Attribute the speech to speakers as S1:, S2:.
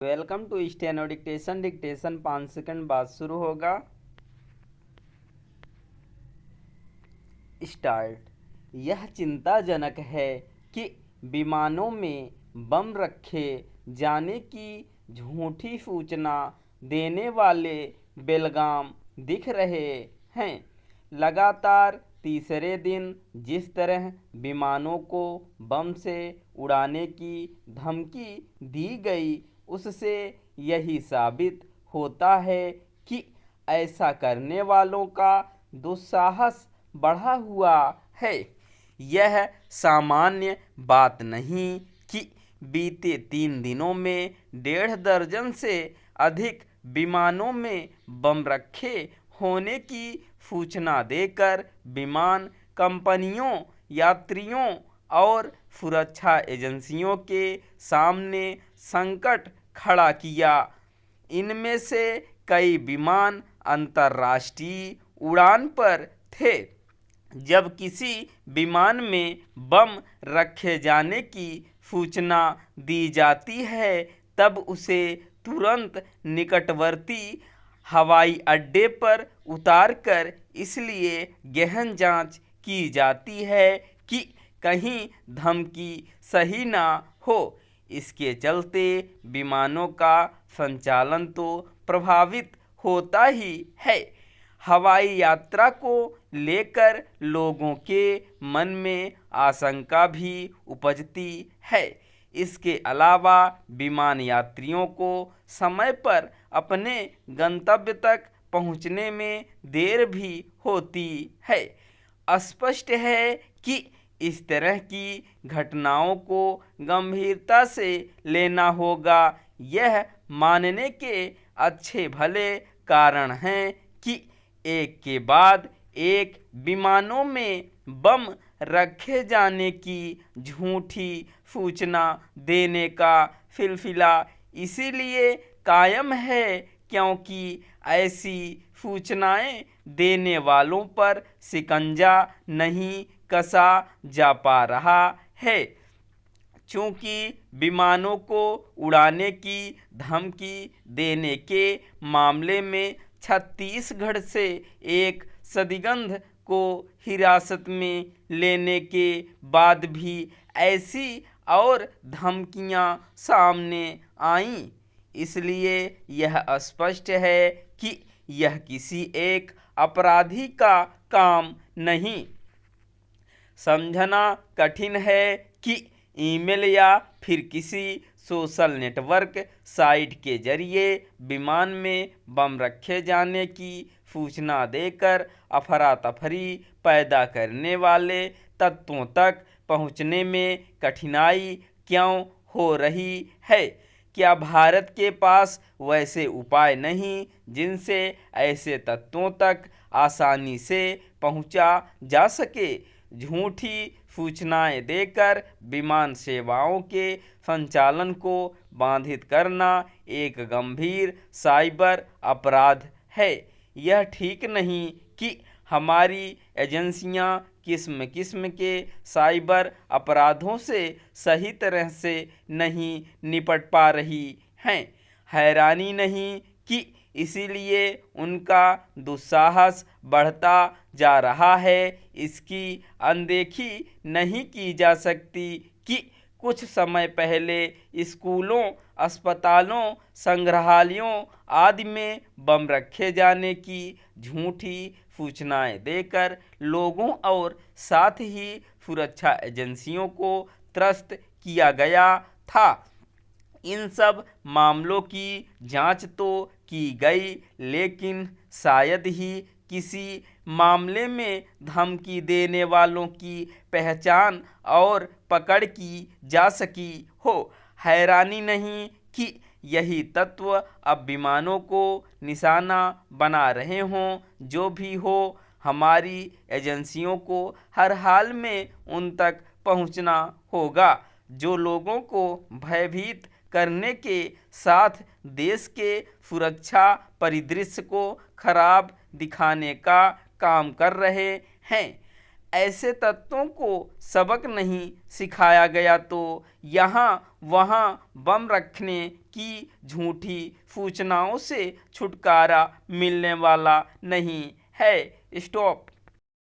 S1: Welcome to steno dictation. Dictation 5 second बाद शुरू होगा। स्टार्ट। यह चिंताजनक है कि विमानों में बम रखे जाने की झूठी सूचना देने वाले बेलगाम दिख रहे हैं। लगातार तीसरे दिन जिस तरह विमानों को बम से उड़ाने की धमकी दी गई, उससे यही साबित होता है कि ऐसा करने वालों का दुस्साहस बढ़ा हुआ है। यह सामान्य बात नहीं कि बीते 3 दिनों में 1.5 दर्जन से अधिक विमानों में बम रखे होने की सूचना देकर विमान कंपनियों, यात्रियों और सुरक्षा एजेंसियों के सामने संकट खड़ा किया। इनमें से कई विमान अंतर्राष्ट्रीय उड़ान पर थे। जब किसी विमान में बम रखे जाने की सूचना दी जाती है, तब उसे तुरंत निकटवर्ती हवाई अड्डे पर उतारकर इसलिए गहन जांच की जाती है कि कहीं धमकी सही ना हो। इसके चलते विमानों का संचालन तो प्रभावित होता ही है। हवाई यात्रा को लेकर लोगों के मन में आशंका भी उपजती है। इसके अलावा विमान यात्रियों को समय पर अपने गंतव्य तक पहुंचने में देर भी होती है। स्पष्ट है कि इस तरह की घटनाओं को गंभीरता से लेना होगा। यह मानने के अच्छे भले कारण हैं कि एक के बाद एक विमानों में बम रखे जाने की झूठी सूचना देने का सिलसिला इसीलिए कायम है क्योंकि ऐसी सूचनाएं देने वालों पर शिकंजा नहीं कसा जा पा रहा है। चूंकि विमानों को उड़ाने की धमकी देने के मामले में छत्तीसगढ़ से एक संदिग्ध को हिरासत में लेने के बाद भी ऐसी और धमकियां सामने आईं, इसलिए यह स्पष्ट है कि यह किसी एक अपराधी का काम नहीं। समझना कठिन है कि ईमेल या फिर किसी सोशल नेटवर्क साइट के जरिए विमान में बम रखे जाने की सूचना देकर अफरा तफरी पैदा करने वाले तत्वों तक पहुंचने में कठिनाई क्यों हो रही है। क्या भारत के पास वैसे उपाय नहीं जिनसे ऐसे तत्वों तक आसानी से पहुंचा जा सके? झूठी सूचनाएं देकर विमान सेवाओं के संचालन को बाधित करना एक गंभीर साइबर अपराध है। यह ठीक नहीं कि हमारी एजेंसियां किस्म किस्म के साइबर अपराधों से सही तरह से नहीं निपट पा रही हैं। हैरानी नहीं कि इसीलिए उनका दुस्साहस बढ़ता जा रहा है। इसकी अनदेखी नहीं की जा सकती कि कुछ समय पहले स्कूलों, अस्पतालों, संग्रहालयों आदि में बम रखे जाने की झूठी सूचनाएं देकर लोगों और साथ ही सुरक्षा एजेंसियों को त्रस्त किया गया था। इन सब मामलों की जांच तो की गई, लेकिन शायद ही किसी मामले में धमकी देने वालों की पहचान और पकड़ की जा सकी हो। हैरानी नहीं कि यही तत्व अब विमानों को निशाना बना रहे हों। जो भी हो, हमारी एजेंसियों को हर हाल में उन तक पहुंचना होगा जो लोगों को भयभीत करने के साथ देश के सुरक्षा परिदृश्य को खराब दिखाने का काम कर रहे हैं। ऐसे तत्वों को सबक नहीं सिखाया गया तो यहाँ वहाँ बम रखने की झूठी सूचनाओं से छुटकारा मिलने वाला नहीं है। स्टॉप।